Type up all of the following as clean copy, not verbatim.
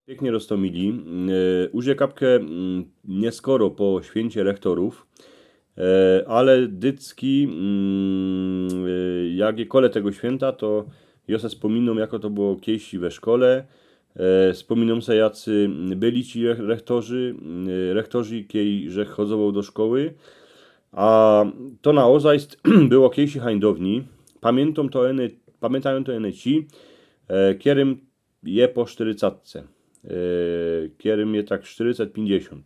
Pięknie roztomili. Użyję kapkę nieskoro po święcie rektorów, ale dycki, jak je kole tego święta, to ja se wspominam, jako to było kiedyś we szkole. Wspominam se, jacy byli ci rektorzy, że chodzą do szkoły. A to na ozajst było kiedyś hańdowni. Pamiętają to ene ci, kierym je po 40. Kierym je tak 40-50.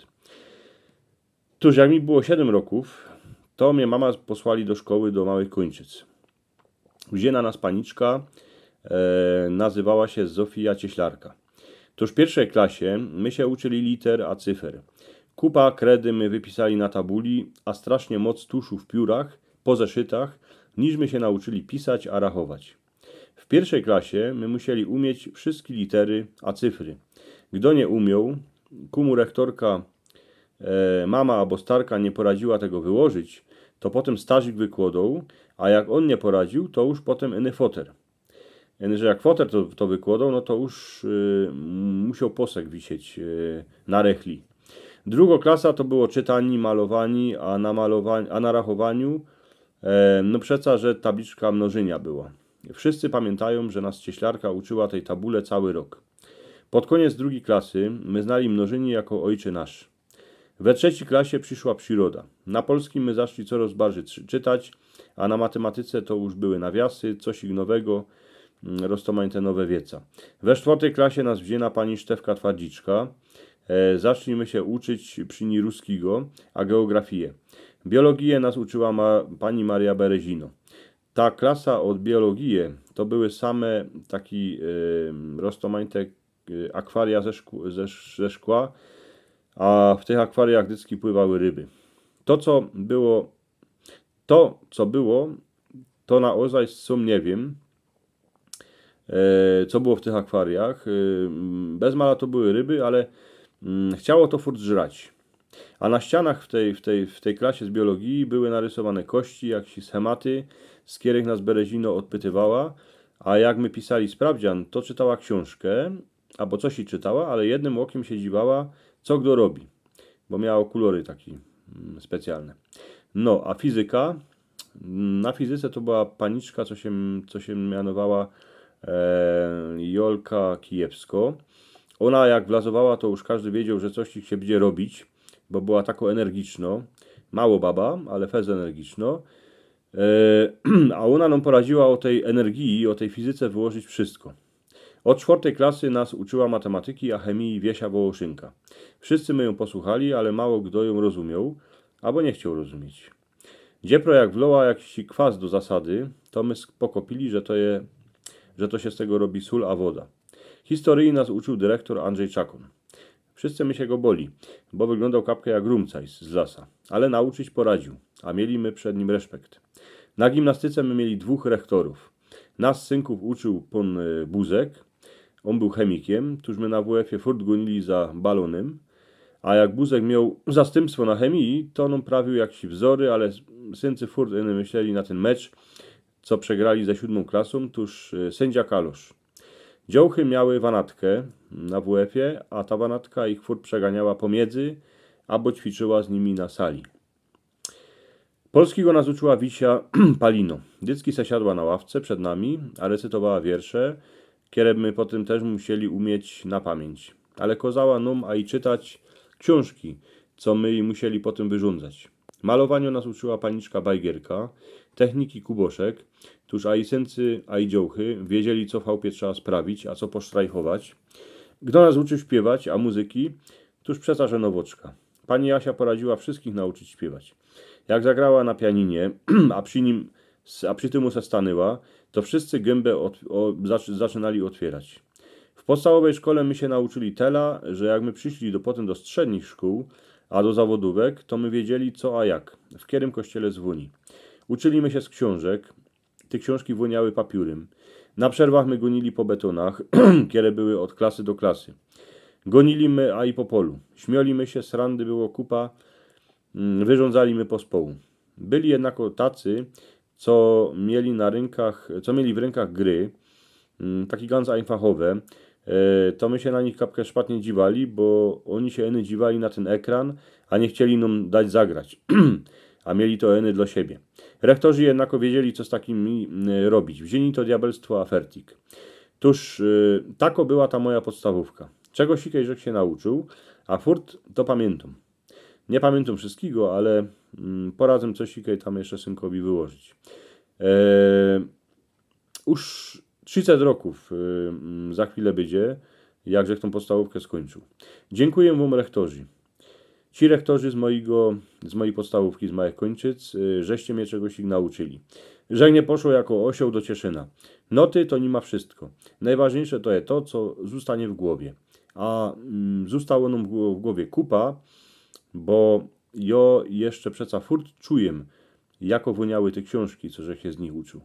Tuż jak mi było 7 roków, to mnie mama posłali do szkoły do Małych Kończyc. Wzięła nas paniczka, nazywała się Zofia Cieślarka. Tuż w pierwszej klasie my się uczyli liter a cyfer. Kupa kredy my wypisali na tabuli, a strasznie moc tuszu w piórach, po zeszytach, niż my się nauczyli pisać a rachować. W pierwszej klasie my musieli umieć wszystkie litery a cyfry. Kto nie umiał, kumu rektorka, mama albo starka nie poradziła tego wyłożyć, to potem starzyk wykładał, a jak on nie poradził, to już potem inny foter. Że jak foter to wykładał, no to już musiał posek wisieć na rechli. Druga klasa to było czytanie, malowanie, a na rachowaniu no przeca, że tabliczka mnożenia była. Wszyscy pamiętają, że nas cieślarka uczyła tej tabule cały rok. Pod koniec drugiej klasy my znali mnożenie jako ojcze nasz. We trzeciej klasie przyszła przyroda. Na polskim my zaszli coraz bardziej czytać, a na matematyce to już były nawiasy, coś nowego, roztomańte nowe wieca. We czwartej klasie nas wzięła pani Sztewka Twardziczka. Zaczniemy się uczyć przy niej ruskiego, a geografię. Biologię nas uczyła pani Maria Berezino. Ta klasa od biologii to były same takie roztomańte akwaria ze szkła, a w tych akwariach dycki pływały ryby. To, co było, to na ozaj sum nie wiem, co było w tych akwariach. Bez mala to były ryby, ale chciało to furt żrać. A na ścianach w tej klasie z biologii były narysowane kości, jakieś schematy, z których nas Berezino odpytywała, a jak my pisali sprawdzian, to czytała książkę, albo coś i czytała, ale jednym okiem się dziwała, co kto robi, bo miała okulory takie specjalne. No, a fizyka, na fizyce to była paniczka, co się mianowała Jolka Kijewsko. Ona jak wlazowała, to już każdy wiedział, że coś się będzie robić, bo była tako energiczno. Mało baba, ale fez energiczno. A ona nam poradziła o tej energii, o tej fizyce wyłożyć wszystko. Od czwartej klasy nas uczyła matematyki, a chemii Wiesia Wołoszynka. Wszyscy my ją posłuchali, ale mało kto ją rozumiał, albo nie chciał rozumieć. Dziepro jak wloła jakiś kwas do zasady, to my pokopili, że to się z tego robi sól a woda. Historii nas uczył dyrektor Andrzej Czakon. Wszyscy my się go boli, bo wyglądał kapkę jak rumcajs z lasa, ale nauczyć poradził, a mieli my przed nim respekt. Na gimnastyce my mieli dwóch rektorów. Nas synków uczył pan Buzek, on był chemikiem, tuż my na WF-ie furt gonili za balonem, a jak Buzek miał zastępstwo na chemii, to on prawił jakieś wzory, ale syncy furt myśleli na ten mecz, co przegrali ze 7. klasą, tuż sędzia Kalosz. Dziołchy miały wanatkę na WF-ie, a ta wanatka ich furt przeganiała pomiędzy, albo ćwiczyła z nimi na sali. Polskiego nas uczyła Wisia Palino. Dycki se siadła na ławce przed nami, a recytowała wiersze, które my potem też musieli umieć na pamięć. Ale kozała nam, a i czytać książki, co my jej musieli potem wyrządzać. Malowaniu nas uczyła paniczka Bajgierka, techniki Kuboszek, tuż a i syncy, a i dziołchy wiedzieli, co w chałupie trzeba sprawić, a co posztrajchować. Kto nas uczył śpiewać, a muzyki, tuż przeca, że nowoczka. Pani Jasia poradziła wszystkich nauczyć śpiewać. Jak zagrała na pianinie, a przy tym se stanęła, to wszyscy gębę zaczynali otwierać. W podstawowej szkole my się nauczyli tela, że jak my przyszli potem do średnich szkół, a do zawodówek, to my wiedzieli co a jak, w którym kościele dzwoni. Uczyliśmy się z książek, te książki woniały papiurem. Na przerwach my gonili po betonach, które były od klasy do klasy. Goniliśmy, a i po polu. Śmiolimy się, srandy było kupa, wyrządzaliśmy pospołu. Byli jednako tacy, co mieli w rękach gry, taki ganz einfachowe, to my się na nich kapkę szpatnie dziwali, bo oni się eny dziwali na ten ekran, a nie chcieli nam dać zagrać. A mieli to eny dla siebie. Rektorzy jednako wiedzieli, co z takimi robić. Wzięli to diabelstwo afertik. Tuż tako była ta moja podstawówka. Czego sikej żech się nauczył, a furt to pamiętam. Nie pamiętam wszystkiego, ale poradzę coś sikej tam jeszcze synkowi wyłożyć. Już 30 roków za chwilę będzie, jakżech tą podstawówkę skończył. Dziękuję wam rektorzy. Ci rektorzy z mojej podstawówki, z małych Kończyc, żeście mnie czegoś ich nauczyli. Że nie poszło jako osioł do Cieszyna. Noty to nie ma wszystko. Najważniejsze to jest to, co zostanie w głowie. A zostało nam w głowie kupa, bo ja jeszcze przeca furt czuję, jako woniały te książki, co żech się z nich uczył.